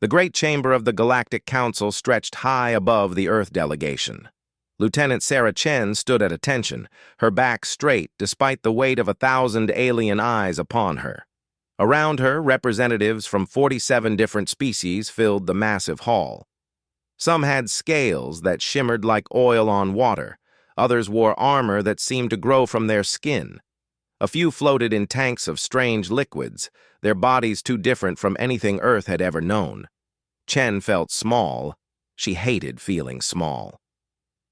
The great chamber of the Galactic Council stretched high above the Earth delegation. Lieutenant Sarah Chen stood at attention, her back straight despite the weight of 1,000 alien eyes upon her. Around her, representatives from 47 different species filled the massive hall. Some had scales that shimmered like oil on water. Others wore armor that seemed to grow from their skin. A few floated in tanks of strange liquids, their bodies too different from anything Earth had ever known. Chen felt small. She hated feeling small.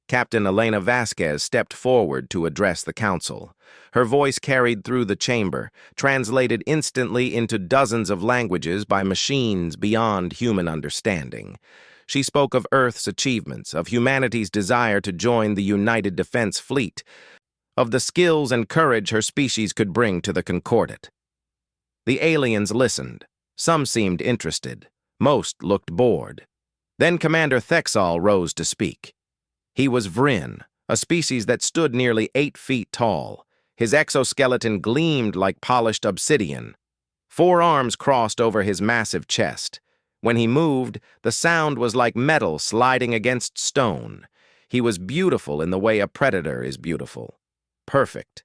Captain Elena Vasquez stepped forward to address the council. Her voice carried through the chamber, translated instantly into dozens of languages by machines beyond human understanding. She spoke of Earth's achievements, of humanity's desire to join the United Defense Fleet, of the skills and courage her species could bring to the Concordat. The aliens listened. Some seemed interested. Most looked bored. Then Commander Thexal rose to speak. He was Vryn, a species that stood nearly 8 feet tall. His exoskeleton gleamed like polished obsidian. 4 arms crossed over his massive chest. When he moved, the sound was like metal sliding against stone. He was beautiful in the way a predator is beautiful. Perfect,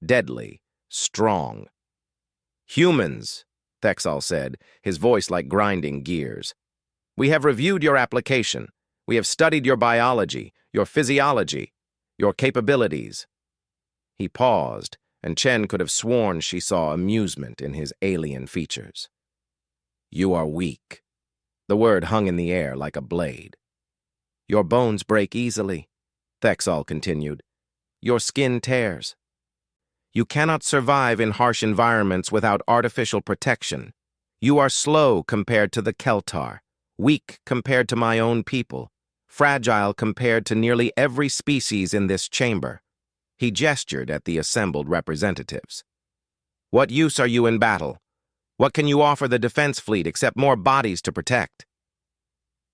deadly, strong. "Humans," Thexal said, his voice like grinding gears. "We have reviewed your application. We have studied your biology, your physiology, your capabilities." He paused, and Chen could have sworn she saw amusement in his alien features. "You are weak." The word hung in the air like a blade. "Your bones break easily," Thexal continued. "Your skin tears. You cannot survive in harsh environments without artificial protection. You are slow compared to the Keltar, weak compared to my own people, fragile compared to nearly every species in this chamber." He gestured at the assembled representatives. "What use are you in battle? What can you offer the defense fleet except more bodies to protect?"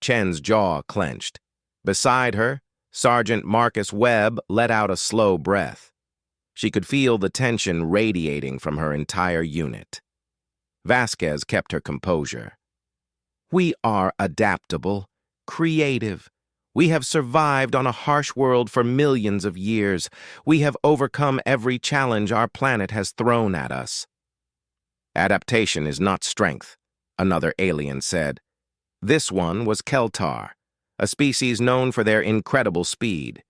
Chen's jaw clenched. Beside her, Sergeant Marcus Webb let out a slow breath. She could feel the tension radiating from her entire unit. Vasquez kept her composure. "We are adaptable, creative. We have survived on a harsh world for millions of years. We have overcome every challenge our planet has thrown at us." "Adaptation is not strength," another alien said. This one was Keltar, a species known for their incredible speed.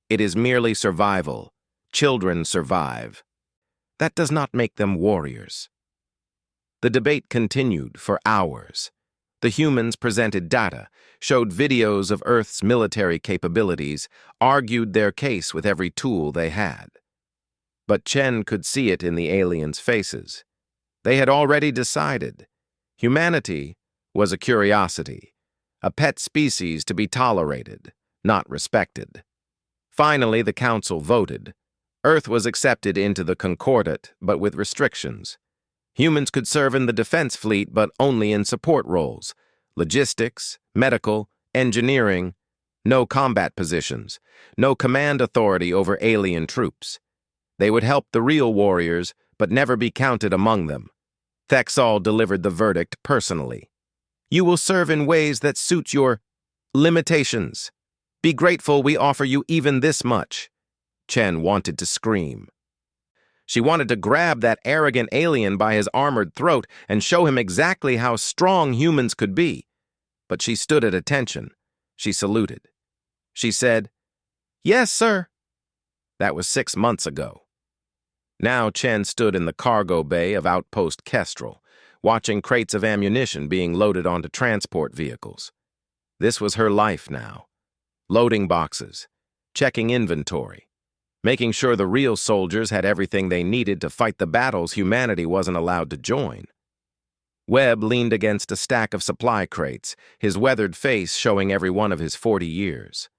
"It is merely survival. Children survive. That does not make them warriors." The debate continued for hours. The humans presented data, showed videos of Earth's military capabilities, argued their case with every tool they had. But Chen could see it in the aliens' faces. They had already decided. Humanity was a curiosity, a pet species to be tolerated, not respected. Finally, the council voted. Earth was accepted into the Concordat, but with restrictions. Humans could serve in the defense fleet, but only in support roles. Logistics, medical, engineering. No combat positions. No command authority over alien troops. They would help the real warriors, but never be counted among them. Thexal delivered the verdict personally. "You will serve in ways that suit your limitations. Be grateful we offer you even this much." Chen wanted to scream. She wanted to grab that arrogant alien by his armored throat and show him exactly how strong humans could be. But she stood at attention. She saluted. She said, "Yes, sir." That was 6 months ago. Now Chen stood in the cargo bay of Outpost Kestrel, watching crates of ammunition being loaded onto transport vehicles. This was her life now. Loading boxes, checking inventory, making sure the real soldiers had everything they needed to fight the battles humanity wasn't allowed to join. Webb leaned against a stack of supply crates, his weathered face showing every one of his 40 years.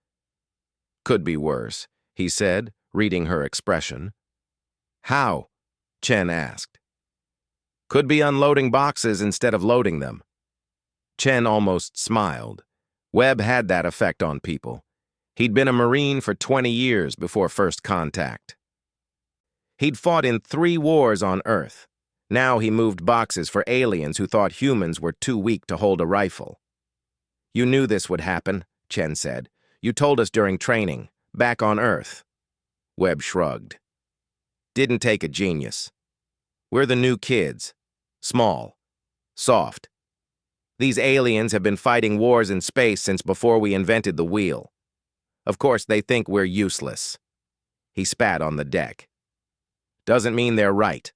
"Could be worse," he said, reading her expression. "How?" Chen asked. "Could be unloading boxes instead of loading them." Chen almost smiled. Webb had that effect on people. He'd been a Marine for 20 years before first contact. He'd fought in 3 wars on Earth. Now he moved boxes for aliens who thought humans were too weak to hold a rifle. "You knew this would happen," Chen said. "You told us during training, back on Earth." Webb shrugged. "Didn't take a genius. We're the new kids. Small. Soft. These aliens have been fighting wars in space since before we invented the wheel. Of course, they think we're useless." He spat on the deck. "Doesn't mean they're right."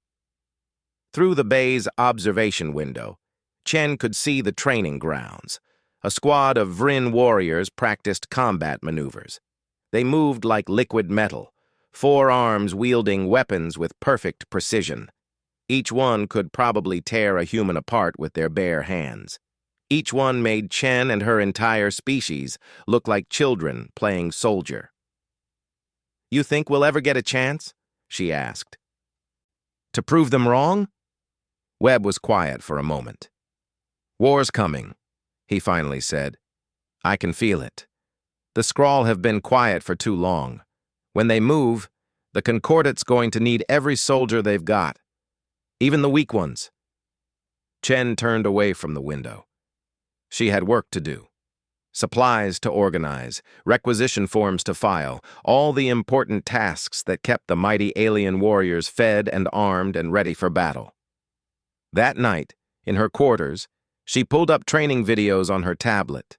Through the bay's observation window, Chen could see the training grounds. A squad of Vryn warriors practiced combat maneuvers. They moved like liquid metal, 4 arms wielding weapons with perfect precision. Each one could probably tear a human apart with their bare hands. Each one made Chen and her entire species look like children playing soldier. "You think we'll ever get a chance?" she asked. "To prove them wrong?" Webb was quiet for a moment. "War's coming," he finally said. "I can feel it. The Skrull have been quiet for too long. When they move, the Concordate's going to need every soldier they've got, even the weak ones." Chen turned away from the window. She had work to do. Supplies to organize, requisition forms to file, all the important tasks that kept the mighty alien warriors fed and armed and ready for battle. That night, in her quarters, she pulled up training videos on her tablet.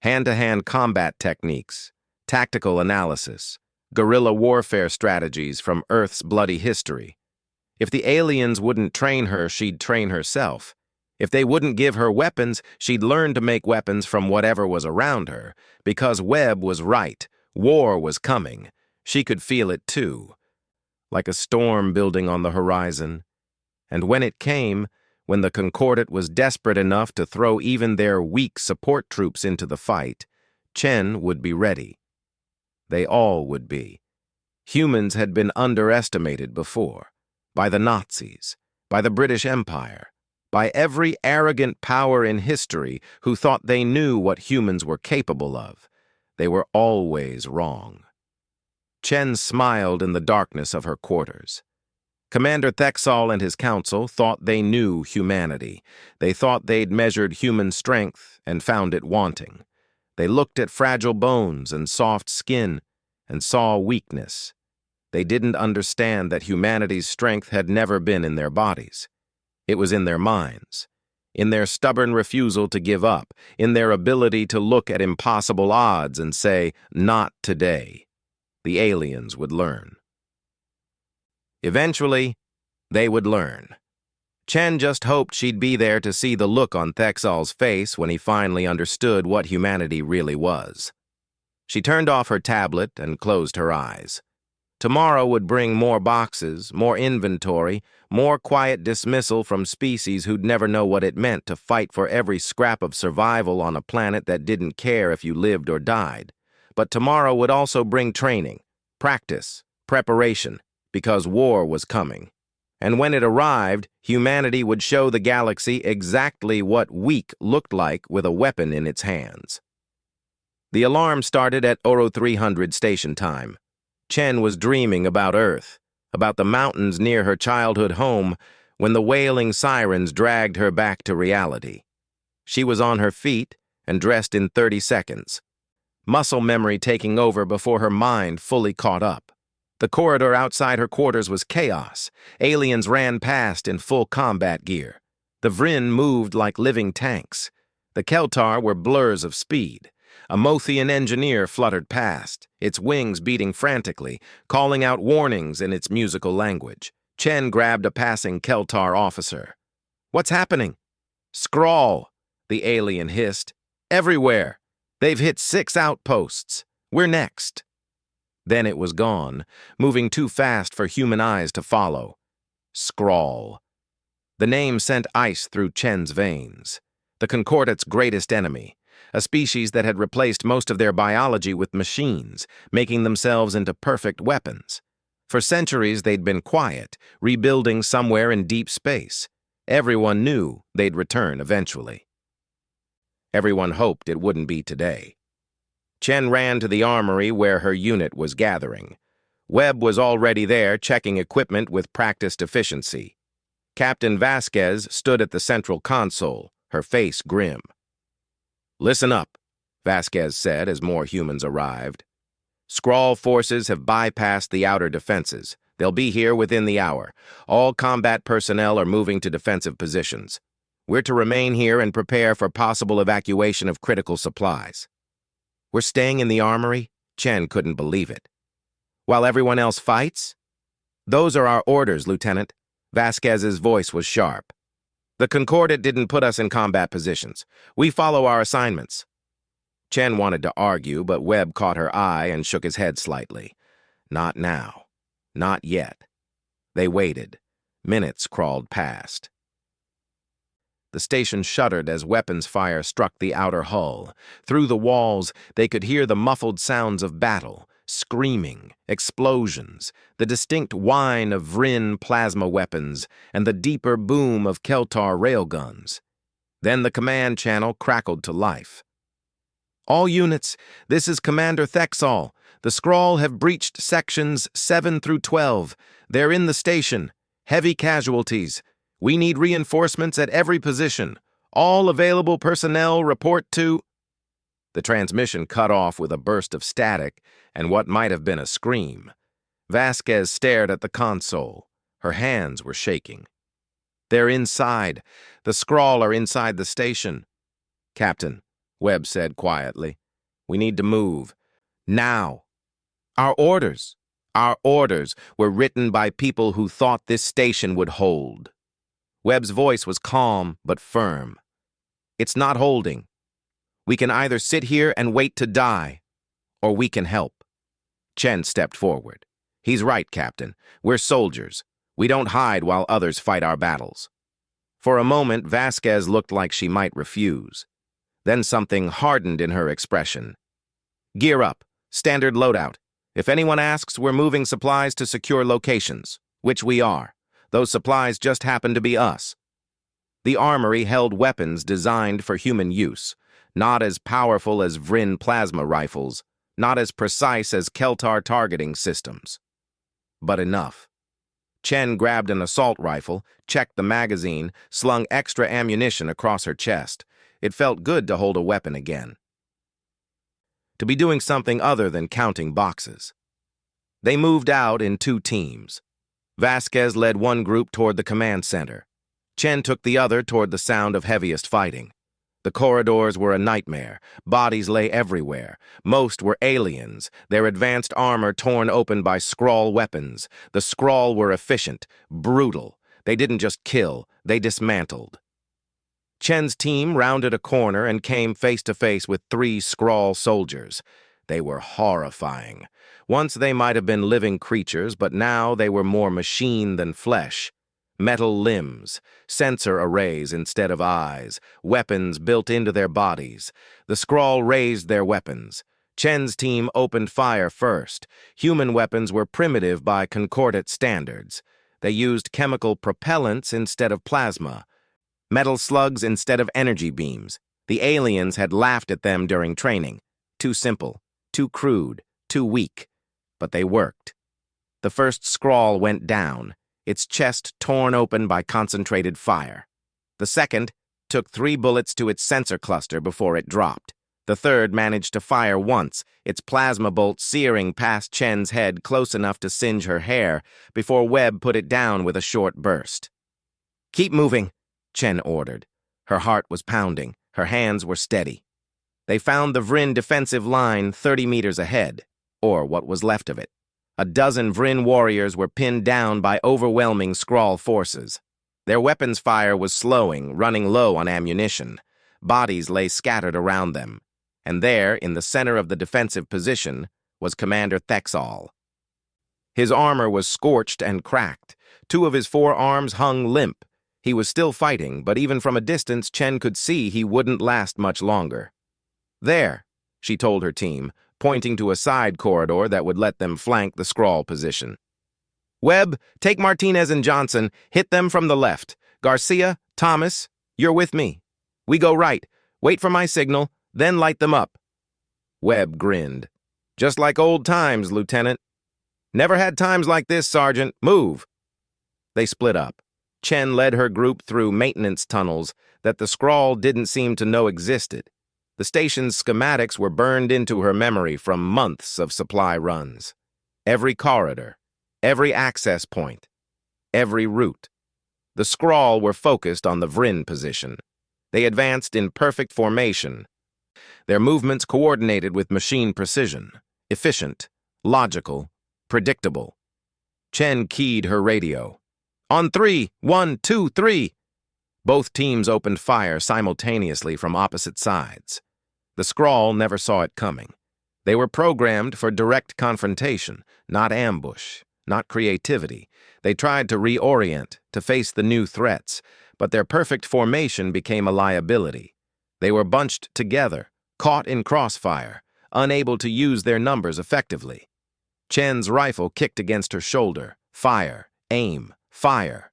Hand-to-hand combat techniques, tactical analysis, guerrilla warfare strategies from Earth's bloody history. If the aliens wouldn't train her, she'd train herself. If they wouldn't give her weapons, she'd learn to make weapons from whatever was around her. Because Webb was right, war was coming. She could feel it too, like a storm building on the horizon. And when it came, when the Concordate was desperate enough to throw even their weak support troops into the fight, Chen would be ready. They all would be. Humans had been underestimated before, by the Nazis, by the British Empire, by every arrogant power in history who thought they knew what humans were capable of. They were always wrong. Chen smiled in the darkness of her quarters. Commander Thexol and his council thought they knew humanity. They thought they'd measured human strength and found it wanting. They looked at fragile bones and soft skin and saw weakness. They didn't understand that humanity's strength had never been in their bodies. It was in their minds, in their stubborn refusal to give up, in their ability to look at impossible odds and say, "Not today." The aliens would learn. Eventually, they would learn. Chen just hoped she'd be there to see the look on Thexol's face when he finally understood what humanity really was. She turned off her tablet and closed her eyes. Tomorrow would bring more boxes, more inventory, more quiet dismissal from species who'd never know what it meant to fight for every scrap of survival on a planet that didn't care if you lived or died. But tomorrow would also bring training, practice, preparation, because war was coming. And when it arrived, humanity would show the galaxy exactly what weak looked like with a weapon in its hands. The alarm started at Oro 300 station time. Chen was dreaming about Earth, about the mountains near her childhood home, when the wailing sirens dragged her back to reality. She was on her feet and dressed in 30 seconds, muscle memory taking over before her mind fully caught up. The corridor outside her quarters was chaos. Aliens ran past in full combat gear. The Vryn moved like living tanks. The Keltar were blurs of speed. A Mothian engineer fluttered past, its wings beating frantically, calling out warnings in its musical language. Chen grabbed a passing Keltar officer. "What's happening?" "Skrull," the alien hissed. "Everywhere. They've hit 6 outposts. We're next." Then it was gone, moving too fast for human eyes to follow. Skrull. The name sent ice through Chen's veins. The Concordate's greatest enemy. A species that had replaced most of their biology with machines, making themselves into perfect weapons. For centuries they'd been quiet, rebuilding somewhere in deep space. Everyone knew they'd return eventually. Everyone hoped it wouldn't be today. Chen ran to the armory where her unit was gathering. Webb was already there, checking equipment with practiced efficiency. Captain Vasquez stood at the central console, her face grim. "Listen up," Vasquez said as more humans arrived. "Skrull forces have bypassed the outer defenses. They'll be here within the hour. All combat personnel are moving to defensive positions. We're to remain here and prepare for possible evacuation of critical supplies." "We're staying in the armory?" Chen couldn't believe it. "While everyone else fights?" "Those are our orders, Lieutenant." Vasquez's voice was sharp. "The Concordat didn't put us in combat positions. We follow our assignments." Chen wanted to argue, but Webb caught her eye and shook his head slightly. Not now. Not yet. They waited. Minutes crawled past. The station shuddered as weapons fire struck the outer hull. Through the walls, they could hear the muffled sounds of battle, screaming, explosions, the distinct whine of Vryn plasma weapons, and the deeper boom of Keltar railguns. Then the command channel crackled to life. "All units, this is Commander Thexol. The Skrull have breached sections 7 through 12. They're in the station. Heavy casualties. We need reinforcements at every position. All available personnel report to—" The transmission cut off with a burst of static and what might have been a scream. Vasquez stared at the console. Her hands were shaking. "They're inside. The Skrull are inside the station." "Captain," Webb said quietly, "we need to move. Now." Our orders were written by people who thought this station would hold." Webb's voice was calm but firm. "It's not holding. We can either sit here and wait to die, or we can help." Chen stepped forward. "He's right, Captain. We're soldiers. We don't hide while others fight our battles." For a moment, Vasquez looked like she might refuse. Then something hardened in her expression. "Gear up. Standard loadout. If anyone asks, we're moving supplies to secure locations, which we are. Those supplies just happen to be us." The armory held weapons designed for human use, not as powerful as Vryn plasma rifles, not as precise as Keltar targeting systems. But enough. Chen grabbed an assault rifle, checked the magazine, slung extra ammunition across her chest. It felt good to hold a weapon again. To be doing something other than counting boxes. They moved out in 2 teams. Vasquez led one group toward the command center. Chen took the other toward the sound of heaviest fighting. The corridors were a nightmare. Bodies lay everywhere. Most were aliens, their advanced armor torn open by Skrull weapons. The Skrull were efficient, brutal. They didn't just kill, they dismantled. Chen's team rounded a corner and came face to face with 3 Skrull soldiers. They were horrifying. Once they might have been living creatures, but now they were more machine than flesh. Metal limbs, sensor arrays instead of eyes, weapons built into their bodies. The Skrull raised their weapons. Chen's team opened fire first. Human weapons were primitive by Concordat standards. They used chemical propellants instead of plasma. Metal slugs instead of energy beams. The aliens had laughed at them during training. Too simple, too crude, too weak. But they worked. The first Skrull went down, its chest torn open by concentrated fire. The second took 3 bullets to its sensor cluster before it dropped. The third managed to fire once, its plasma bolt searing past Chen's head close enough to singe her hair before Webb put it down with a short burst. "Keep moving," Chen ordered. Her heart was pounding. Her hands were steady. They found the Vryn defensive line 30 meters ahead, or what was left of it. A dozen Vryn warriors were pinned down by overwhelming Skrull forces. Their weapons fire was slowing, running low on ammunition. Bodies lay scattered around them. And there, in the center of the defensive position, was Commander Thexol. His armor was scorched and cracked. 2 of his 4 arms hung limp. He was still fighting, but even from a distance, Chen could see he wouldn't last much longer. "There," she told her team, pointing to a side corridor that would let them flank the Skrull position. "Webb, take Martinez and Johnson, hit them from the left. Garcia, Thomas, you're with me. We go right, wait for my signal, then light them up." Webb grinned. "Just like old times, Lieutenant." "Never had times like this, Sergeant. Move." They split up. Chen led her group through maintenance tunnels that the scrawl didn't seem to know existed. The station's schematics were burned into her memory from months of supply runs. Every corridor, every access point, every route. The scrawl were focused on the Vrin position. They advanced in perfect formation, their movements coordinated with machine precision, efficient, logical, predictable. Chen keyed her radio. "On 3, 1, 2, 3. Both teams opened fire simultaneously from opposite sides. The scrawl never saw it coming. They were programmed for direct confrontation, not ambush, not creativity. They tried to reorient, to face the new threats, but their perfect formation became a liability. They were bunched together, caught in crossfire, unable to use their numbers effectively. Chen's rifle kicked against her shoulder. Fire, aim, fire.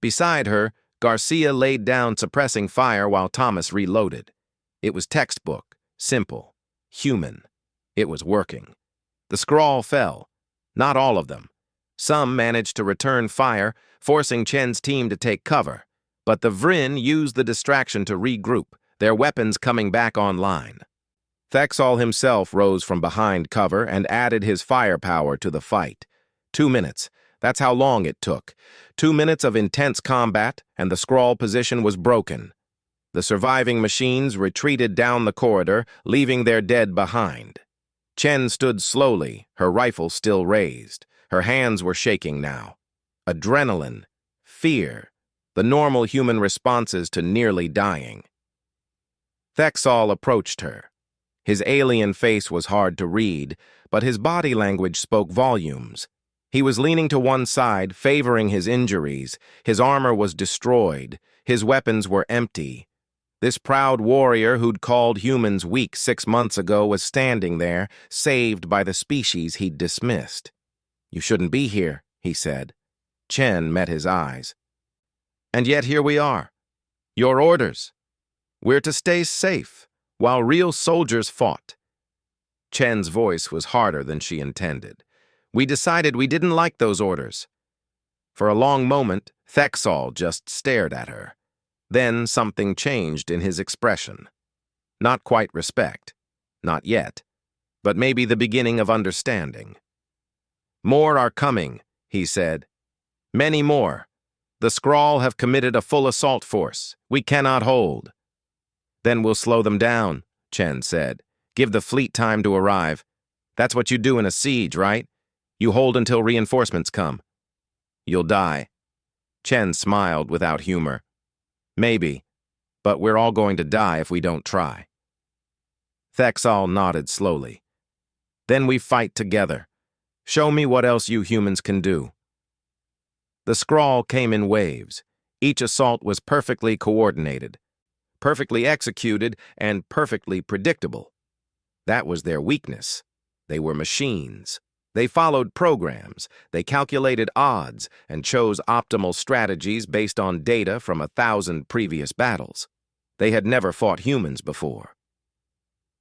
Beside her, Garcia laid down suppressing fire while Thomas reloaded. It was textbook, simple, human. It was working. The scrawl fell. Not all of them. Some managed to return fire, forcing Chen's team to take cover. But the Vrin used the distraction to regroup, their weapons coming back online. Thexol himself rose from behind cover and added his firepower to the fight. 2 minutes. That's how long it took. 2 minutes of intense combat, and the scrawl position was broken. The surviving machines retreated down the corridor, leaving their dead behind. Chen stood slowly, her rifle still raised. Her hands were shaking now. Adrenaline, fear, the normal human responses to nearly dying. Thexol approached her. His alien face was hard to read, but his body language spoke volumes. He was leaning to one side, favoring his injuries. His armor was destroyed. His weapons were empty. This proud warrior who'd called humans weak 6 months ago was standing there, saved by the species he'd dismissed. "You shouldn't be here," he said. Chen met his eyes. "And yet here we are. Your orders. We're to stay safe, while real soldiers fought." Chen's voice was harder than she intended. "We decided we didn't like those orders." For a long moment, Thexol just stared at her. Then something changed in his expression. Not quite respect. Not yet. But maybe the beginning of understanding. "More are coming," he said. "Many more. The Skrull have committed a full assault force. We cannot hold." "Then we'll slow them down," Chen said. "Give the fleet time to arrive. That's what you do in a siege, right? You hold until reinforcements come." "You'll die." Chen smiled without humor. "Maybe, but we're all going to die if we don't try." Thexol nodded slowly. "Then we fight together. Show me what else you humans can do." The Skrull came in waves. Each assault was perfectly coordinated, perfectly executed, and perfectly predictable. That was their weakness. They were machines. They followed programs, they calculated odds, and chose optimal strategies based on data from 1,000 previous battles. They had never fought humans before.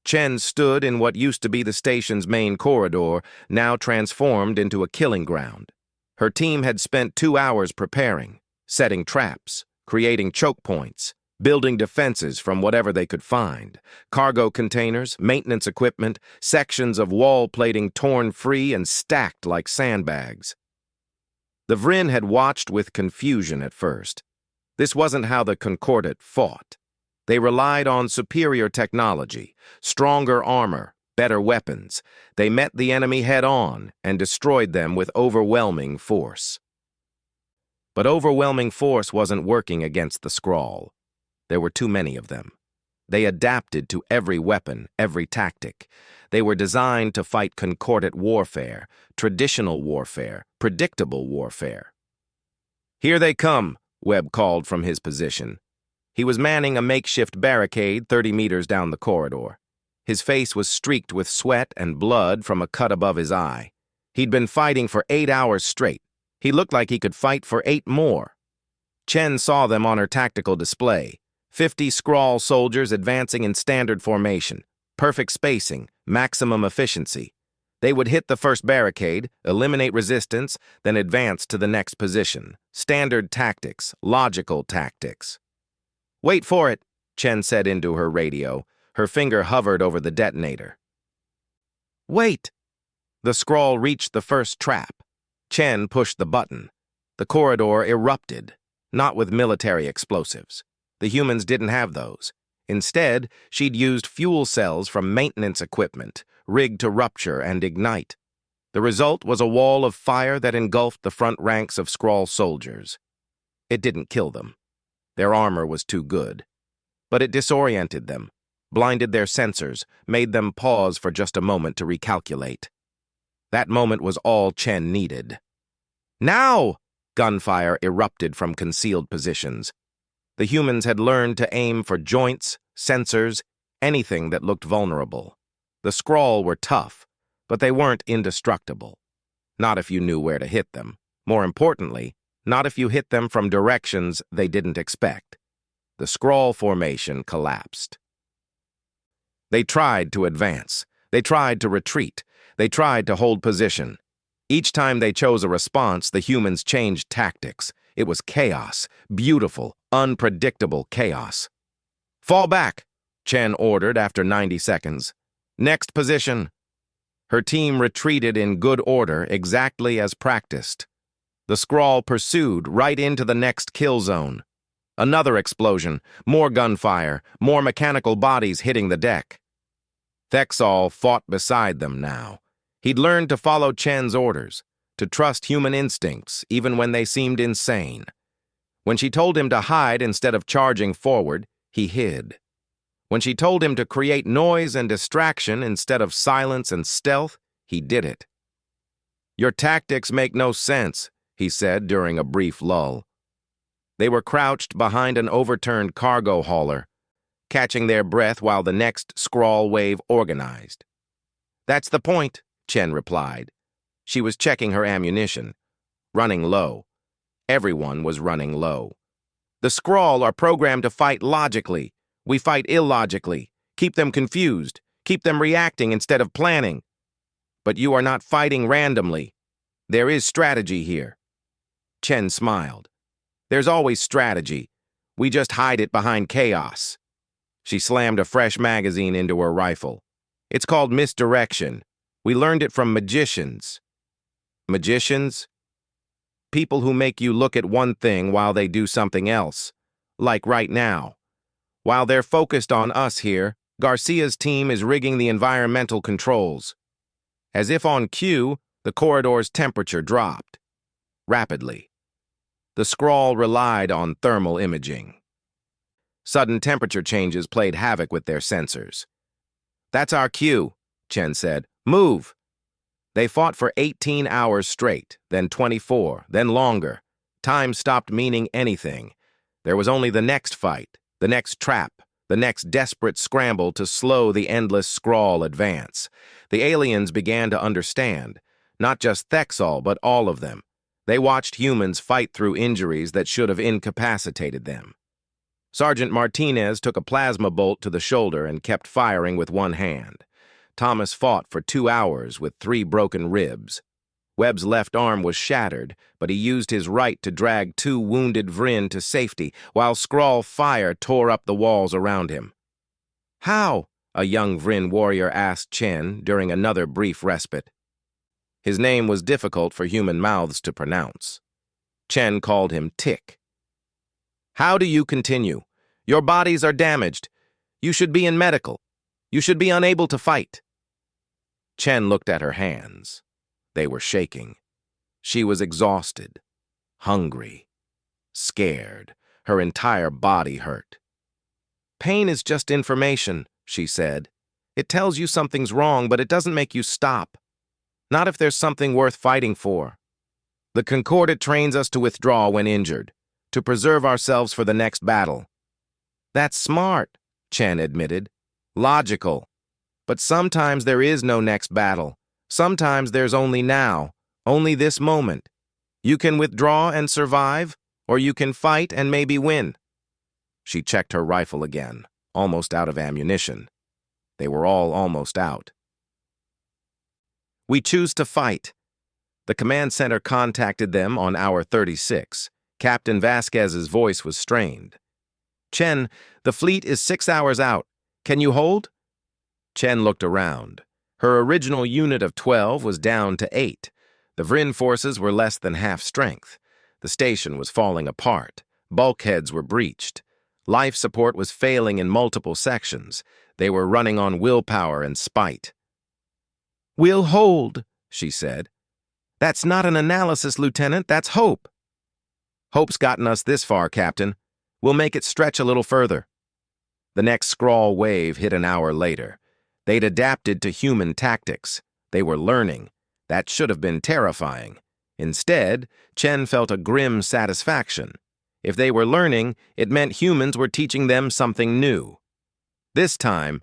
Chen stood in what used to be the station's main corridor, now transformed into a killing ground. Her team had spent 2 hours preparing, setting traps, creating choke points, building defenses from whatever they could find. Cargo containers, maintenance equipment, sections of wall plating torn free and stacked like sandbags. The Vrin had watched with confusion at first. This wasn't how the Concordat fought. They relied on superior technology, stronger armor, better weapons. They met the enemy head-on and destroyed them with overwhelming force. But overwhelming force wasn't working against the Skrull. There were too many of them. They adapted to every weapon, every tactic. They were designed to fight Concordat warfare, traditional warfare, predictable warfare. "Here they come," Webb called from his position. He was manning a makeshift barricade 30 meters down the corridor. His face was streaked with sweat and blood from a cut above his eye. He'd been fighting for 8 hours straight. He looked like he could fight for 8 more. Chen saw them on her tactical display. 50 Skrull soldiers advancing in standard formation, perfect spacing, maximum efficiency. They would hit the first barricade, eliminate resistance, then advance to the next position. Standard tactics, logical tactics. "Wait for it," Chen said into her radio. Her finger hovered over the detonator. "Wait!" The scroll reached the first trap. Chen pushed the button. The corridor erupted, not with military explosives. The humans didn't have those. Instead, she'd used fuel cells from maintenance equipment, rigged to rupture and ignite. The result was a wall of fire that engulfed the front ranks of Skrull soldiers. It didn't kill them. Their armor was too good. But it disoriented them, blinded their sensors, made them pause for just a moment to recalculate. That moment was all Chen needed. "Now!" Gunfire erupted from concealed positions. The humans had learned to aim for joints, sensors, anything that looked vulnerable. The Skrull were tough, but they weren't indestructible. Not if you knew where to hit them. More importantly, not if you hit them from directions they didn't expect. The Skrull formation collapsed. They tried to advance. They tried to retreat. They tried to hold position. Each time they chose a response, the humans changed tactics. It was chaos, beautiful, unpredictable chaos. "Fall back," Chen ordered after 90 seconds. "Next position." Her team retreated in good order, exactly as practiced. The Skrull pursued right into the next kill zone. Another explosion, more gunfire, more mechanical bodies hitting the deck. Thexol fought beside them now. He'd learned to follow Chen's orders, to trust human instincts even when they seemed insane. When she told him to hide instead of charging forward, he hid. When she told him to create noise and distraction instead of silence and stealth, he did it. "Your tactics make no sense," he said during a brief lull. They were crouched behind an overturned cargo hauler, catching their breath while the next Skrull wave organized. "That's the point," Chen replied. She was checking her ammunition. Running low. Everyone was running low. "The Skrull are programmed to fight logically. We fight illogically. Keep them confused. Keep them reacting instead of planning. But you are not fighting randomly. There is strategy here." Chen smiled. "There's always strategy. We just hide it behind chaos." She slammed a fresh magazine into her rifle. "It's called misdirection. We learned it from magicians." Magicians? People who make you look at one thing while they do something else. Like right now. While they're focused on us here, Garcia's team is rigging the environmental controls. As if on cue, the corridor's temperature dropped. Rapidly. The Skrull relied on thermal imaging. Sudden temperature changes played havoc with their sensors. "That's our cue," Chen said. "Move." They fought for 18 hours straight, then 24, then longer. Time stopped meaning anything. There was only the next fight, the next trap, the next desperate scramble to slow the endless Skrull advance. The aliens began to understand, not just Thexol, but all of them. They watched humans fight through injuries that should have incapacitated them. Sergeant Martinez took a plasma bolt to the shoulder and kept firing with one hand. Thomas fought for 2 hours with 3 broken ribs. Webb's left arm was shattered, but he used his right to drag 2 wounded Vryn to safety, while Skrull fire tore up the walls around him. "How?" a young Vryn warrior asked Chen during another brief respite. His name was difficult for human mouths to pronounce. Chen called him Tick. "How do you continue? Your bodies are damaged. You should be in medical. You should be unable to fight." Chen looked at her hands. They were shaking. She was exhausted, hungry, scared. Her entire body hurt. "Pain is just information," she said. "It tells you something's wrong, but it doesn't make you stop. Not if there's something worth fighting for. The Concordat trains us to withdraw when injured, to preserve ourselves for the next battle." "That's smart," Chen admitted. "Logical. But sometimes there is no next battle. Sometimes there's only now, only this moment. You can withdraw and survive, or you can fight and maybe win." She checked her rifle again, almost out of ammunition. They were all almost out. We choose to fight. The command center contacted them on hour 36. Captain Vasquez's voice was strained. Chen, the fleet is 6 hours out. Can you hold? Chen looked around. Her original unit of 12 was down to 8. The Vrin forces were less than half strength. The station was falling apart. Bulkheads were breached. Life support was failing in multiple sections. They were running on willpower and spite. "We'll hold," she said. "That's not an analysis, Lieutenant. That's hope." "Hope's gotten us this far, Captain. We'll make it stretch a little further." The next Skrull wave hit an hour later. They'd adapted to human tactics. They were learning. That should have been terrifying. Instead, Chen felt a grim satisfaction. If they were learning, it meant humans were teaching them something new. This time,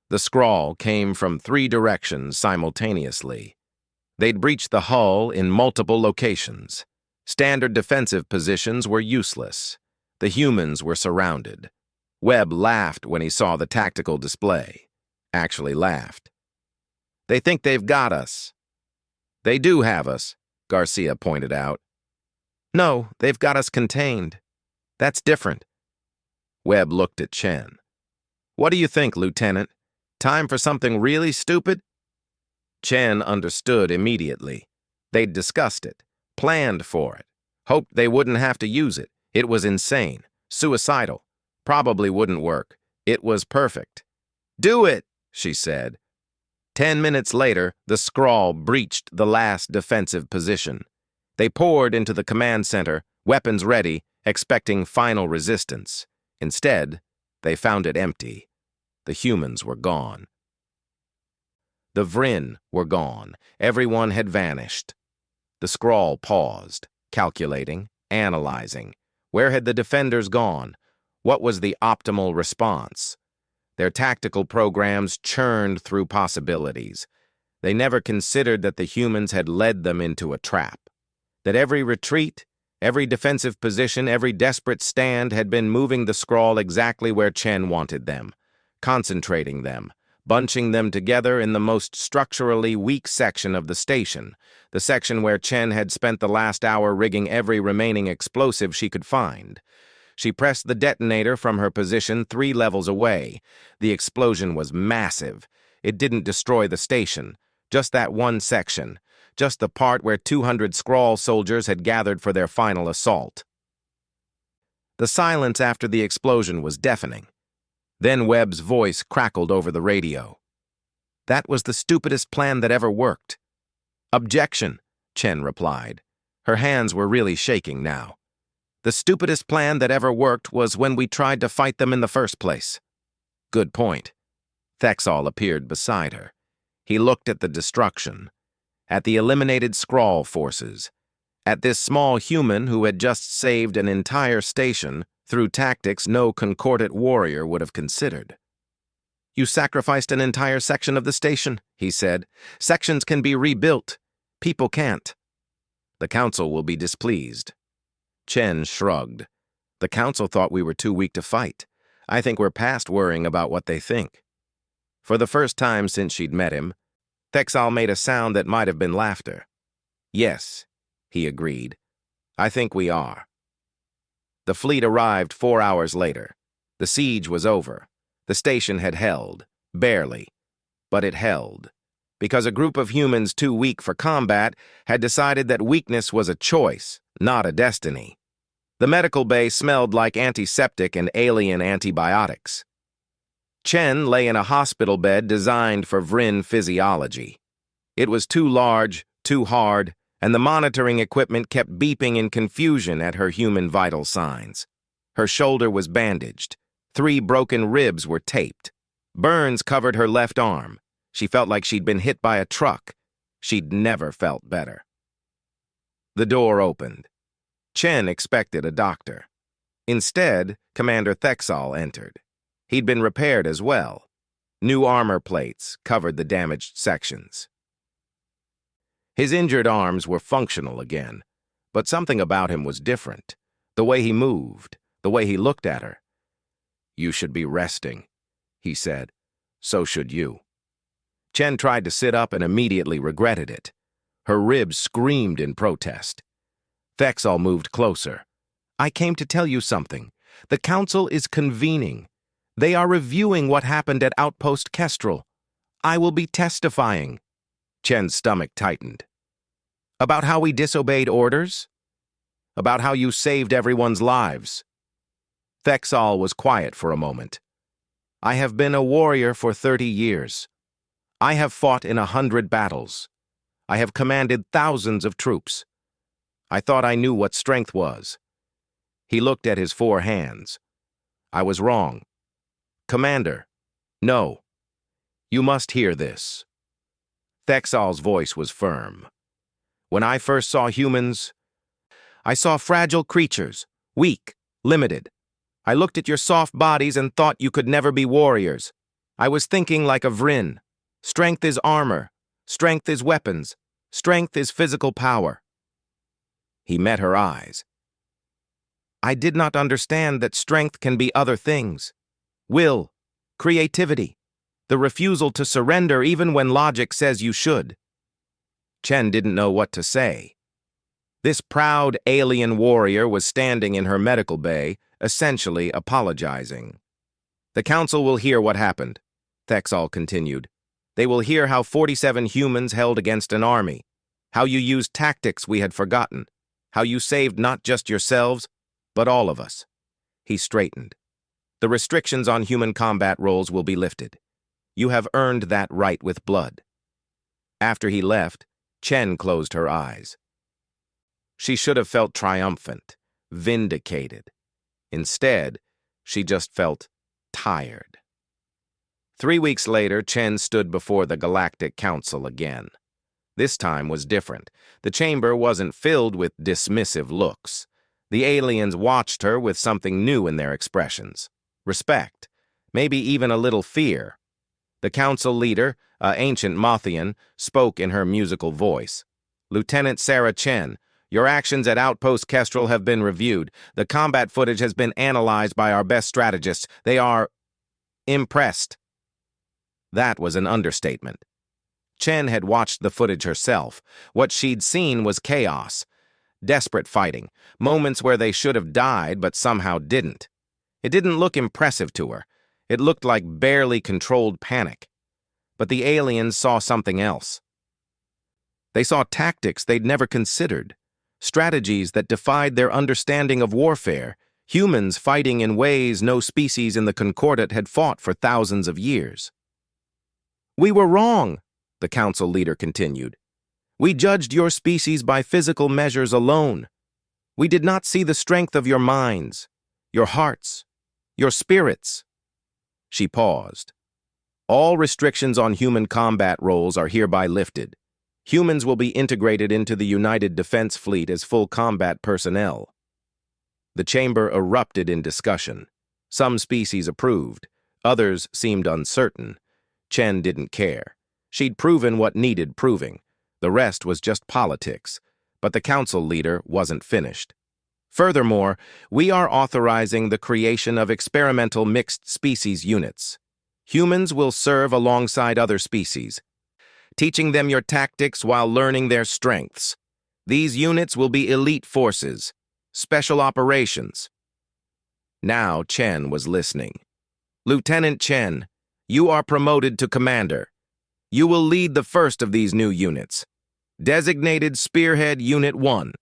the Skrull came from 3 directions simultaneously. They'd breached the hull in multiple locations. Standard defensive positions were useless. The humans were surrounded. Webb laughed when he saw the tactical display. Actually laughed. "They think they've got us." "They do have us," Garcia pointed out. "No, they've got us contained. That's different." Webb looked at Chen. "What do you think, Lieutenant? Time for something really stupid?" Chen understood immediately. They'd discussed it, planned for it, hoped they wouldn't have to use it. It was insane, suicidal, probably wouldn't work. It was perfect. "Do it," she said. 10 minutes later, the Skrull breached the last defensive position. They poured into the command center, weapons ready, expecting final resistance. Instead, they found it empty. The humans were gone. The Vrin were gone. Everyone had vanished. The Skrull paused, calculating, analyzing. Where had the defenders gone? What was the optimal response? Their tactical programs churned through possibilities. They never considered that the humans had led them into a trap. That every retreat, every defensive position, every desperate stand had been moving the Skrull exactly where Chen wanted them, concentrating them, bunching them together in the most structurally weak section of the station, the section where Chen had spent the last hour rigging every remaining explosive she could find. She pressed the detonator from her position 3 levels away. The explosion was massive. It didn't destroy the station, just that one section, just the part where 200 Skrull soldiers had gathered for their final assault. The silence after the explosion was deafening. Then Webb's voice crackled over the radio. "That was the stupidest plan that ever worked." "Objection," Chen replied. Her hands were really shaking now. "The stupidest plan that ever worked was when we tried to fight them in the first place." "Good point." Thexall appeared beside her. He looked at the destruction, at the eliminated Skrull forces, at this small human who had just saved an entire station through tactics no concordant warrior would have considered. "You sacrificed an entire section of the station," he said. "Sections can be rebuilt. People can't." "The Council will be displeased." Chen shrugged. "The Council thought we were too weak to fight. I think we're past worrying about what they think." For the first time since she'd met him, Thexall made a sound that might have been laughter. "Yes," he agreed. "I think we are." The fleet arrived 4 hours later. The siege was over. The station had held, barely, but it held, because a group of humans too weak for combat had decided that weakness was a choice, not a destiny. The medical bay smelled like antiseptic and alien antibiotics. Chen lay in a hospital bed designed for Vrin physiology. It was too large, too hard, and the monitoring equipment kept beeping in confusion at her human vital signs. Her shoulder was bandaged. 3 broken ribs were taped. Burns covered her left arm. She felt like she'd been hit by a truck. She'd never felt better. The door opened. Chen expected a doctor. Instead, Commander Thexall entered. He'd been repaired as well. New armor plates covered the damaged sections. His injured arms were functional again, but something about him was different. The way he moved, the way he looked at her. "You should be resting," he said. "So should you." Chen tried to sit up and immediately regretted it. Her ribs screamed in protest. Thexal moved closer. I came to tell you something. The council is convening. They are reviewing what happened at Outpost Kestrel. I will be testifying. Chen's stomach tightened. About how we disobeyed orders? About how you saved everyone's lives? Thexal was quiet for a moment. I have been a warrior for 30 years. I have fought in 100 battles. I have commanded thousands of troops. I thought I knew what strength was. He looked at his 4 hands. I was wrong. Commander, no. You must hear this. Thexal's voice was firm. When I first saw humans, I saw fragile creatures, weak, limited. I looked at your soft bodies and thought you could never be warriors. I was thinking like a Vryn. Strength is armor. Strength is weapons. Strength is physical power. He met her eyes. I did not understand that strength can be other things. Will, creativity, the refusal to surrender even when logic says you should. Chen didn't know what to say. This proud alien warrior was standing in her medical bay, essentially apologizing. The council will hear what happened, Thexal continued. They will hear how 47 humans held against an army, how you used tactics we had forgotten, how you saved not just yourselves, but all of us. He straightened. The restrictions on human combat roles will be lifted. You have earned that right with blood. After he left, Chen closed her eyes. She should have felt triumphant, vindicated. Instead, she just felt tired. 3 weeks later, Chen stood before the Galactic Council again. This time was different. The chamber wasn't filled with dismissive looks. The aliens watched her with something new in their expressions. Respect, maybe even a little fear. The council leader, ancient Mothian, spoke in her musical voice. Lieutenant Sarah Chen, your actions at Outpost Kestrel have been reviewed. The combat footage has been analyzed by our best strategists. They are impressed. That was an understatement. Chen had watched the footage herself. What she'd seen was chaos. Desperate fighting. Moments where they should have died but somehow didn't. It didn't look impressive to her. It looked like barely controlled panic. But the aliens saw something else. They saw tactics they'd never considered. Strategies that defied their understanding of warfare. Humans fighting in ways no species in the Concordat had fought for thousands of years. We were wrong, the council leader continued. We judged your species by physical measures alone. We did not see the strength of your minds, your hearts, your spirits. She paused. All restrictions on human combat roles are hereby lifted. Humans will be integrated into the United Defense Fleet as full combat personnel. The chamber erupted in discussion. Some species approved. Others seemed uncertain. Chen didn't care. She'd proven what needed proving. The rest was just politics. But the council leader wasn't finished. Furthermore, we are authorizing the creation of experimental mixed species units. Humans will serve alongside other species, teaching them your tactics while learning their strengths. These units will be elite forces, special operations. Now Chen was listening. Lieutenant Chen, you are promoted to commander. You will lead the first of these new units. Designated Spearhead Unit 1.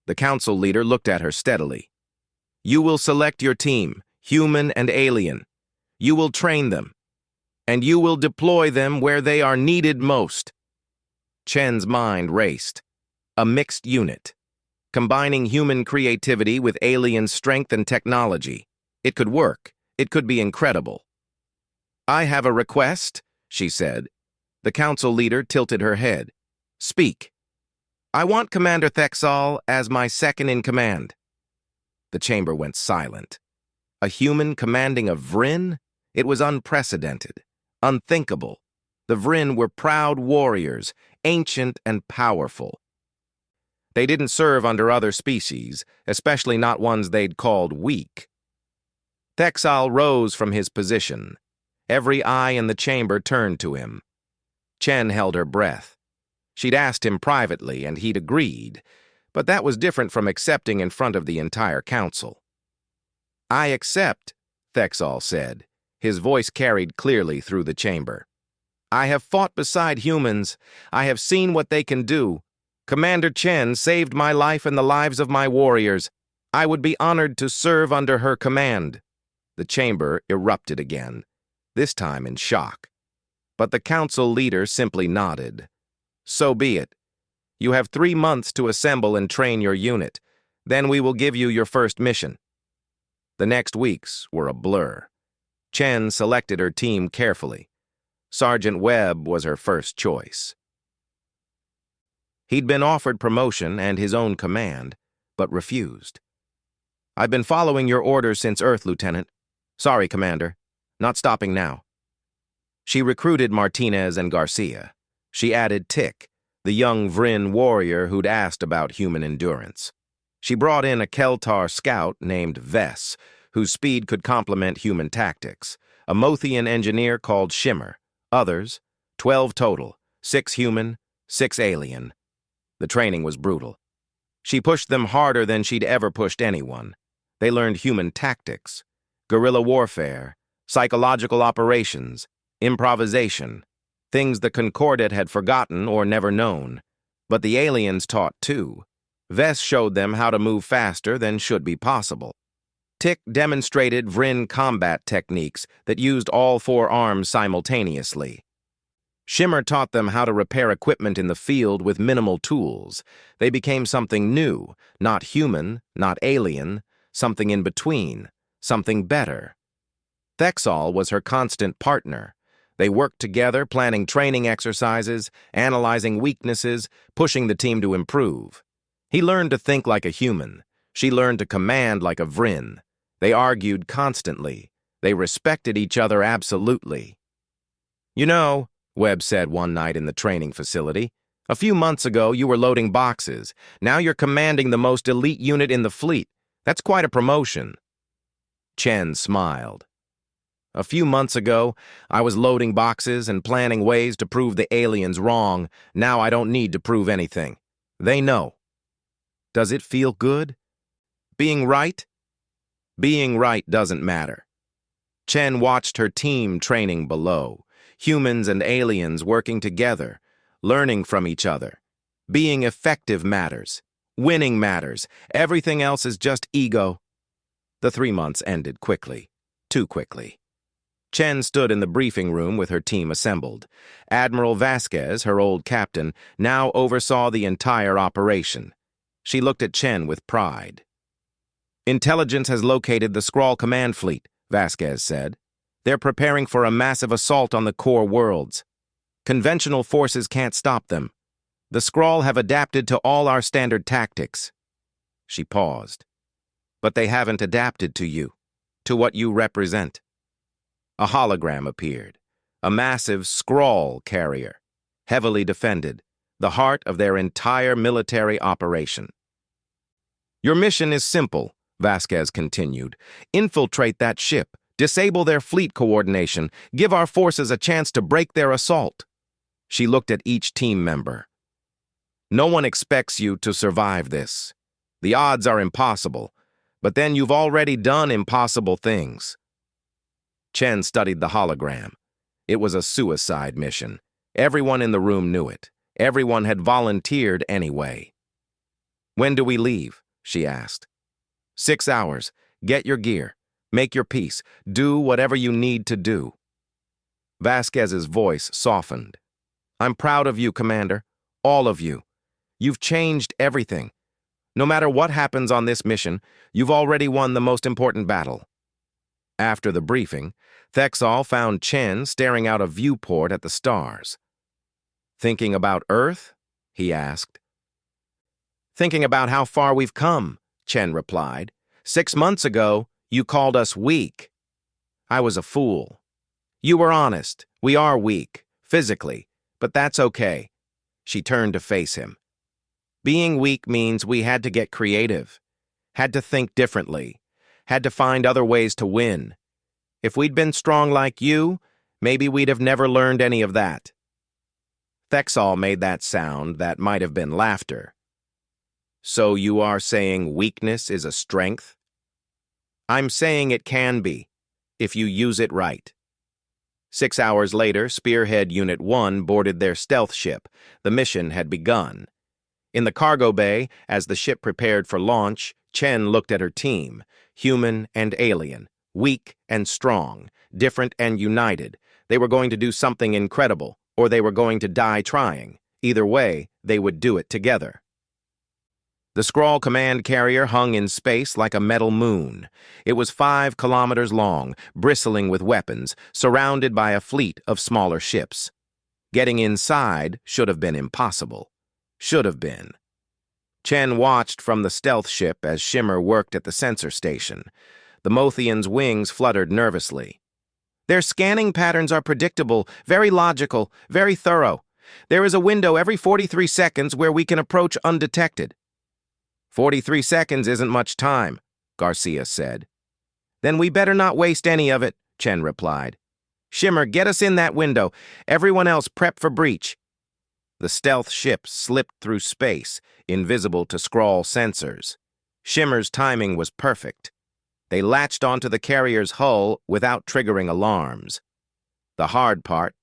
The council leader looked at her steadily. You will select your team, human and alien. You will train them. And you will deploy them where they are needed most. Chen's mind raced. A mixed unit, combining human creativity with alien strength and technology. It could work. It could be incredible. I have a request, she said. The council leader tilted her head. Speak. I want Commander Thexal as my second in command. The chamber went silent. A human commanding a Vryn? It was unprecedented, unthinkable. The Vryn were proud warriors, ancient and powerful. They didn't serve under other species, especially not ones they'd called weak. Thexal rose from his position. Every eye in the chamber turned to him. Chen held her breath. She'd asked him privately, and he'd agreed, but that was different from accepting in front of the entire council. "I accept," Thexol said. His voice carried clearly through the chamber. "I have fought beside humans. I have seen what they can do. Commander Chen saved my life and the lives of my warriors. I would be honored to serve under her command." The chamber erupted again, this time in shock. But the council leader simply nodded. "So be it. You have 3 months to assemble and train your unit. Then we will give you your first mission." The next weeks were a blur. Chen selected her team carefully. Sergeant Webb was her first choice. He'd been offered promotion and his own command, but refused. "I've been following your orders since Earth, Lieutenant. Sorry, Commander. Not stopping now." She recruited Martinez and Garcia. She added Tick, the young Vryn warrior who'd asked about human endurance. She brought in a Keltar scout named Vess, whose speed could complement human tactics, a Mothian engineer called Shimmer, others, 12 total, 6 human, 6 alien. The training was brutal. She pushed them harder than she'd ever pushed anyone. They learned human tactics, guerrilla warfare, psychological operations, improvisation, things the Concordat had forgotten or never known. But the aliens taught too. Vess showed them how to move faster than should be possible. Tick demonstrated Vryn combat techniques that used all 4 arms simultaneously. Shimmer taught them how to repair equipment in the field with minimal tools. They became something new, not human, not alien, something in between, something better. Thexol was her constant partner. They worked together, planning training exercises, analyzing weaknesses, pushing the team to improve. He learned to think like a human. She learned to command like a Vryn. They argued constantly. They respected each other absolutely. "You know," Webb said one night in the training facility, "a few months ago you were loading boxes. Now you're commanding the most elite unit in the fleet. That's quite a promotion." Chen smiled. "A few months ago, I was loading boxes and planning ways to prove the aliens wrong. Now I don't need to prove anything. They know." "Does it feel good? Being right?" "Being right doesn't matter." Chen watched her team training below, humans and aliens working together, learning from each other. Being effective matters. Winning matters. Everything else is just ego. The 3 months ended quickly. Too quickly. Chen stood in the briefing room with her team assembled. Admiral Vasquez, her old captain, now oversaw the entire operation. She looked at Chen with pride. "Intelligence has located the Skrull command fleet," Vasquez said. "They're preparing for a massive assault on the core worlds. Conventional forces can't stop them. The Skrull have adapted to all our standard tactics." She paused. "But they haven't adapted to you, to what you represent." A hologram appeared, a massive Skrull carrier, heavily defended, the heart of their entire military operation. "Your mission is simple," Vasquez continued. "Infiltrate that ship, disable their fleet coordination, give our forces a chance to break their assault." She looked at each team member. "No one expects you to survive this. The odds are impossible, but then you've already done impossible things." Chen studied the hologram. It was a suicide mission. Everyone in the room knew it. Everyone had volunteered anyway. "When do we leave?" she asked. 6 hours. Get your gear. Make your peace. Do whatever you need to do." Vasquez's voice softened. "I'm proud of you, Commander. All of you. You've changed everything. No matter what happens on this mission, you've already won the most important battle." After the briefing, Thexol found Chen staring out a viewport at the stars. "Thinking about Earth?" he asked. "Thinking about how far we've come," Chen replied. 6 months ago, you called us weak. I was a fool. You were honest. We are weak, physically, but that's okay." She turned to face him. "Being weak means we had to get creative, had to think differently, had to find other ways to win. If we'd been strong like you, maybe we'd have never learned any of that." Thexal made that sound that might have been laughter. So you are saying weakness is a strength? I'm saying it can be, if you use it right. 6 hours later, Spearhead Unit 1 boarded their stealth ship. The mission had begun. In the cargo bay, as the ship prepared for launch, Chen looked at her team, human and alien, weak and strong, different and united. They were going to do something incredible, or they were going to die trying. Either way, they would do it together. The Skrull command carrier hung in space like a metal moon. It was 5 kilometers long, bristling with weapons, surrounded by a fleet of smaller ships. Getting inside should have been impossible. Should have been. Chen watched from the stealth ship as Shimmer worked at the sensor station. The Mothian's wings fluttered nervously. Their scanning patterns are predictable, very logical, very thorough. There is a window every 43 seconds where we can approach undetected. 43 seconds isn't much time, Garcia said. Then we better not waste any of it, Chen replied. Shimmer, get us in that window. Everyone else prep for breach. The stealth ship slipped through space, invisible to Skrull sensors. Shimmer's timing was perfect. They latched onto the carrier's hull without triggering alarms. The hard part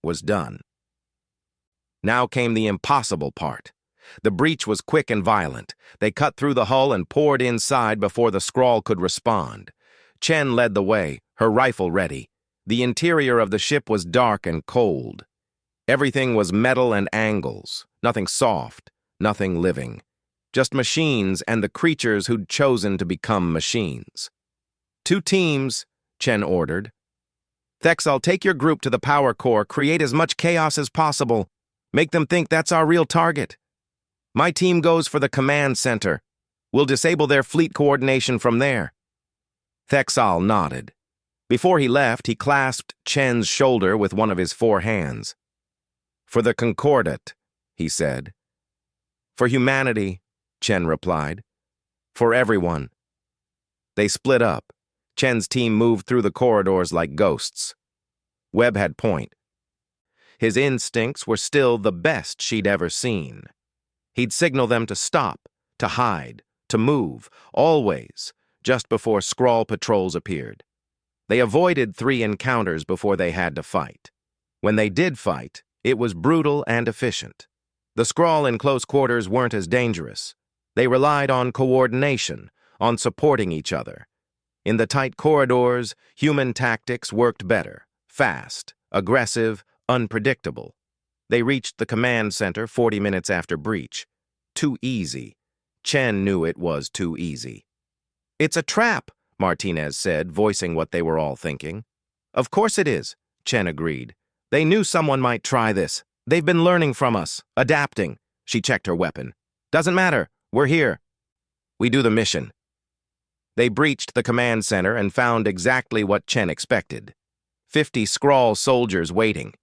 was done. Now came the impossible part. The breach was quick and violent. They cut through the hull and poured inside before the Skrull could respond. Chen led the way, her rifle ready. The interior of the ship was dark and cold. Everything was metal and angles, nothing soft, nothing living. Just machines and the creatures who'd chosen to become machines. 2 teams, Chen ordered. Thexal, take your group to the power core, create as much chaos as possible. Make them think that's our real target. My team goes for the command center. We'll disable their fleet coordination from there. Thexal nodded. Before he left, he clasped Chen's shoulder with one of his 4 hands. For the Concordat, he said. For humanity, Chen replied. For everyone. They split up. Chen's team moved through the corridors like ghosts. Webb had point. His instincts were still the best she'd ever seen. He'd signal them to stop, to hide, to move, always, just before Skrull patrols appeared. They avoided 3 encounters before they had to fight. When they did fight, it was brutal and efficient. The Skrull in close quarters weren't as dangerous. They relied on coordination, on supporting each other. In the tight corridors, human tactics worked better, fast, aggressive, unpredictable. They reached the command center 40 minutes after breach. Too easy. Chen knew it was too easy. It's a trap, Martinez said, voicing what they were all thinking. Of course it is, Chen agreed. They knew someone might try this. They've been learning from us, adapting. She checked her weapon. Doesn't matter. We're here. We do the mission. They breached the command center and found exactly what Chen expected. 50 Skrull soldiers waiting.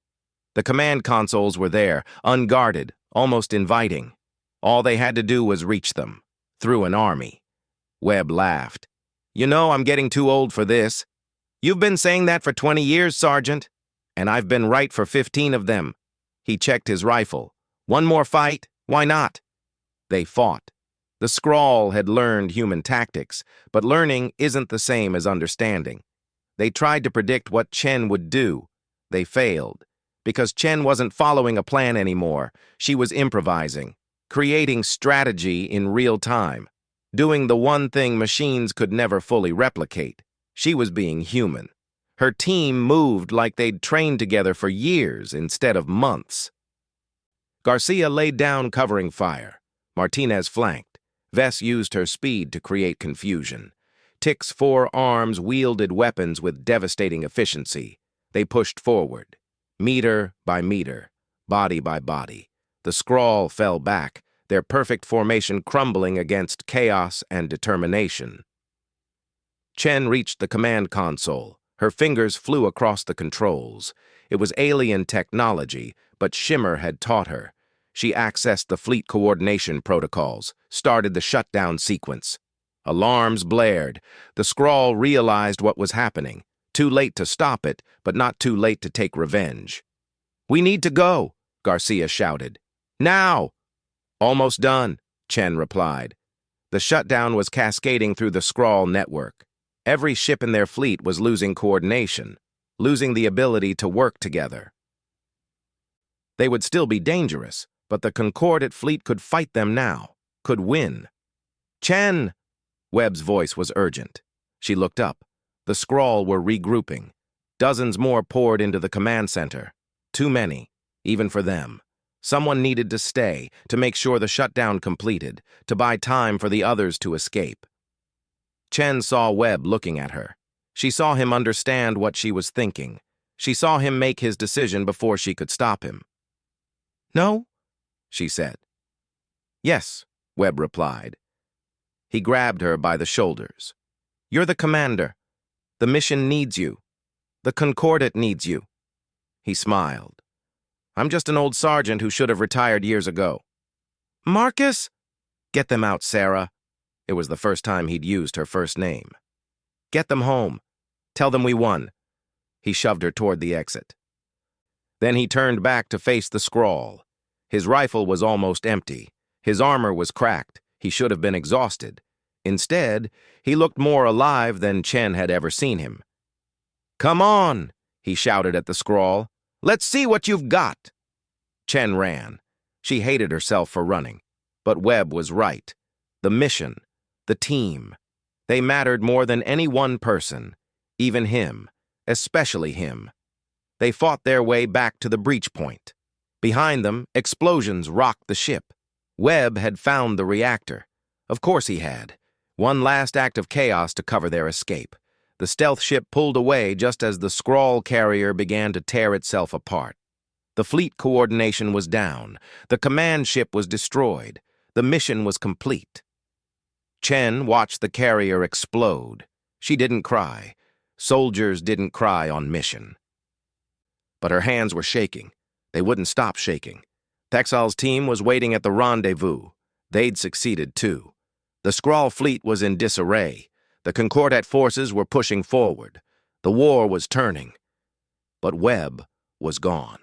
The command consoles were there, unguarded, almost inviting. All they had to do was reach them, through an army. Webb laughed. You know, I'm getting too old for this. You've been saying that for 20 years, Sergeant. And I've been right for 15 of them. He checked his rifle. One more fight? Why not? They fought. The Skrull had learned human tactics, but learning isn't the same as understanding. They tried to predict what Chen would do. They failed, because Chen wasn't following a plan anymore. She was improvising, creating strategy in real time, doing the one thing machines could never fully replicate. She was being human. Her team moved like they'd trained together for years instead of months. Garcia laid down covering fire. Martinez flanked. Vess used her speed to create confusion. Tick's 4 arms wielded weapons with devastating efficiency. They pushed forward, meter by meter, body by body. The Skrull fell back, their perfect formation crumbling against chaos and determination. Chen reached the command console. Her fingers flew across the controls. It was alien technology, but Shimmer had taught her. She accessed the fleet coordination protocols, started the shutdown sequence. Alarms blared. The Skrull realized what was happening. Too late to stop it, but not too late to take revenge. We need to go, Garcia shouted. Now! Almost done, Chen replied. The shutdown was cascading through the Skrull network. Every ship in their fleet was losing coordination, losing the ability to work together. They would still be dangerous, but the Concordate fleet could fight them now, could win. Chen! Webb's voice was urgent. She looked up. The Skrull were regrouping. Dozens more poured into the command center. Too many, even for them. Someone needed to stay, to make sure the shutdown completed, to buy time for the others to escape. Chen saw Webb looking at her. She saw him understand what she was thinking. She saw him make his decision before she could stop him. No? She said. Yes, Webb replied. He grabbed her by the shoulders. You're the commander. The mission needs you. The Concordate needs you. He smiled. I'm just an old sergeant who should have retired years ago. Marcus? Get them out, Sarah. It was the first time he'd used her first name. Get them home. Tell them we won. He shoved her toward the exit. Then he turned back to face the Skrull. His rifle was almost empty. His armor was cracked. He should have been exhausted. Instead, he looked more alive than Chen had ever seen him. Come on, he shouted at the Skrull. Let's see what you've got. Chen ran. She hated herself for running. But Webb was right. The mission, the team, they mattered more than any one person, even him, especially him. They fought their way back to the breach point. Behind them, explosions rocked the ship. Webb had found the reactor. Of course he had. One last act of chaos to cover their escape. The stealth ship pulled away just as the Skrull carrier began to tear itself apart. The fleet coordination was down. The command ship was destroyed. The mission was complete. Chen watched the carrier explode. She didn't cry. Soldiers didn't cry on mission. But her hands were shaking. They wouldn't stop shaking. Thexol's team was waiting at the rendezvous. They'd succeeded too. The Skrull fleet was in disarray. The Concordate forces were pushing forward. The war was turning. But Webb was gone.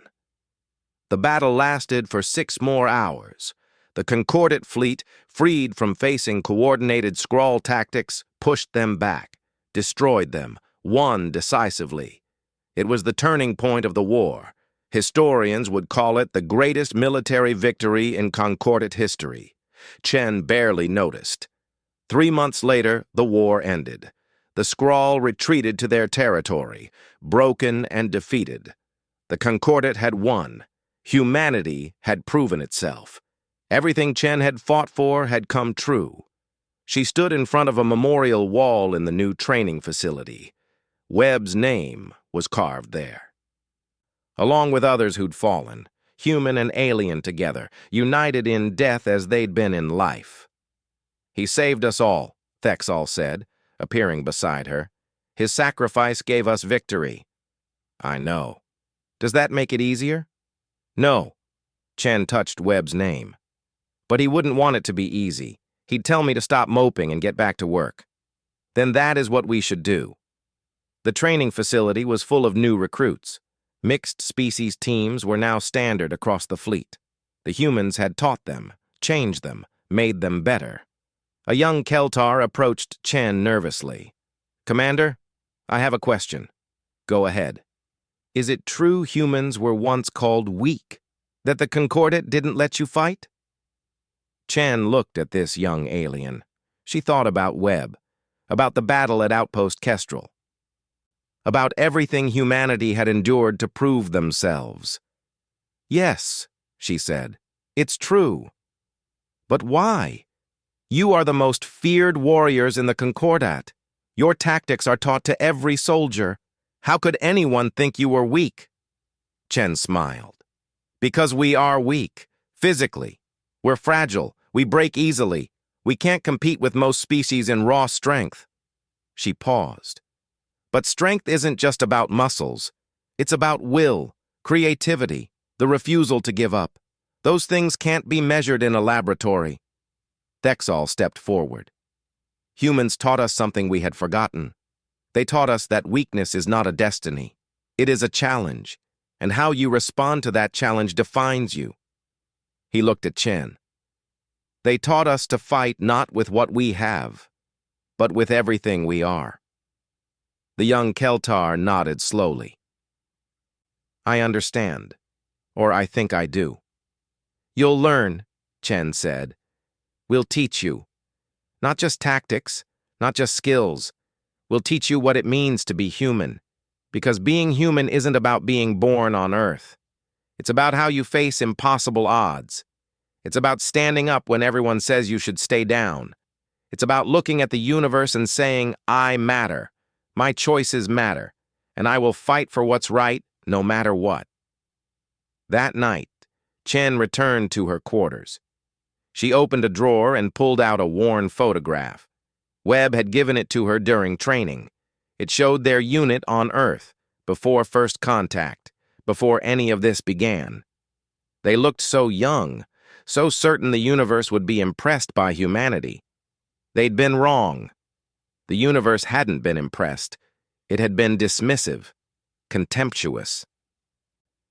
The battle lasted for 6 more hours. The Concordate fleet, freed from facing coordinated Skrull tactics, pushed them back, destroyed them, won decisively. It was the turning point of the war. Historians would call it the greatest military victory in Concordate history. Chen barely noticed. 3 months later, the war ended. The Skrull retreated to their territory, broken and defeated. The Concordate had won. Humanity had proven itself. Everything Chen had fought for had come true. She stood in front of a memorial wall in the new training facility. Webb's name was carved there. Along with others who'd fallen, human and alien together, united in death as they'd been in life. He saved us all, Thexol said, appearing beside her. His sacrifice gave us victory. I know. Does that make it easier? No. Chen touched Webb's name. But he wouldn't want it to be easy. He'd tell me to stop moping and get back to work. Then that is what we should do. The training facility was full of new recruits. Mixed species teams were now standard across the fleet. The humans had taught them, changed them, made them better. A young Keltar approached Chen nervously. Commander, I have a question. Go ahead. Is it true humans were once called weak? That the Concordate didn't let you fight? Chen looked at this young alien. She thought about Webb, about the battle at Outpost Kestrel, about everything humanity had endured to prove themselves. Yes, she said, it's true. But why? You are the most feared warriors in the Concordat. Your tactics are taught to every soldier. How could anyone think you were weak? Chen smiled. Because we are weak, physically. We're fragile. We break easily. We can't compete with most species in raw strength. She paused. But strength isn't just about muscles. It's about will, creativity, the refusal to give up. Those things can't be measured in a laboratory. Thexol stepped forward. Humans taught us something we had forgotten. They taught us that weakness is not a destiny. It is a challenge. And how you respond to that challenge defines you. He looked at Chen. They taught us to fight not with what we have, but with everything we are. The young Keltar nodded slowly. I understand, or I think I do. You'll learn, Chen said. We'll teach you. Not just tactics, not just skills. We'll teach you what it means to be human. Because being human isn't about being born on Earth. It's about how you face impossible odds. It's about standing up when everyone says you should stay down. It's about looking at the universe and saying, I matter. My choices matter. And I will fight for what's right, no matter what. That night, Chen returned to her quarters. She opened a drawer and pulled out a worn photograph. Webb had given it to her during training. It showed their unit on Earth, before first contact, before any of this began. They looked so young, so certain the universe would be impressed by humanity. They'd been wrong. The universe hadn't been impressed. It had been dismissive, contemptuous.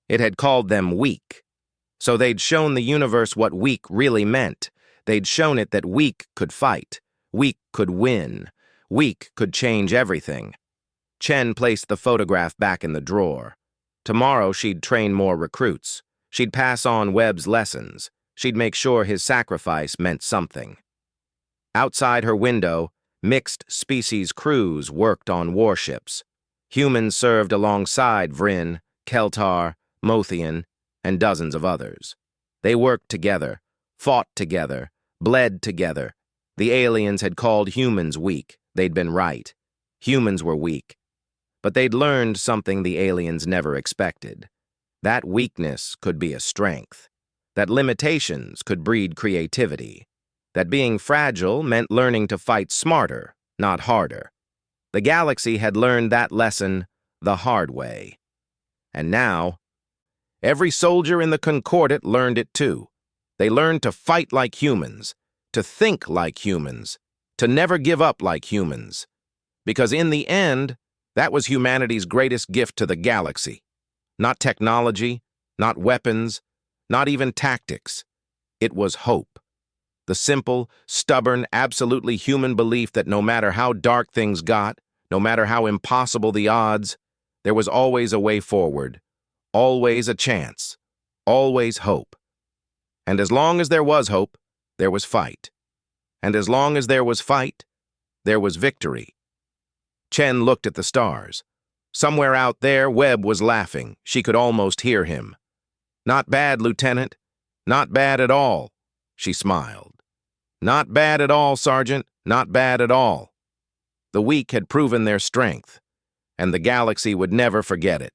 It had called them weak. So they'd shown the universe what weak really meant. They'd shown it that weak could fight, weak could win, weak could change everything. Chen placed the photograph back in the drawer. Tomorrow she'd train more recruits. She'd pass on Webb's lessons. She'd make sure his sacrifice meant something. Outside her window, mixed species crews worked on warships. Humans served alongside Vryn, Keltar, Mothian, and dozens of others. They worked together, fought together, bled together. The aliens had called humans weak. They'd been right. Humans were weak. But they'd learned something the aliens never expected. That weakness could be a strength. That limitations could breed creativity. That being fragile meant learning to fight smarter, not harder. The galaxy had learned that lesson the hard way. And now, every soldier in the Concordat learned it too. They learned to fight like humans, to think like humans, to never give up like humans. Because in the end, that was humanity's greatest gift to the galaxy. Not technology, not weapons, not even tactics. It was hope. The simple, stubborn, absolutely human belief that no matter how dark things got, no matter how impossible the odds, there was always a way forward, always a chance, always hope. And as long as there was hope, there was fight. And as long as there was fight, there was victory. Chen looked at the stars. Somewhere out there, Webb was laughing. She could almost hear him. Not bad, Lieutenant. Not bad at all. She smiled. Not bad at all, Sergeant. Not bad at all. The weak had proven their strength, and the galaxy would never forget it.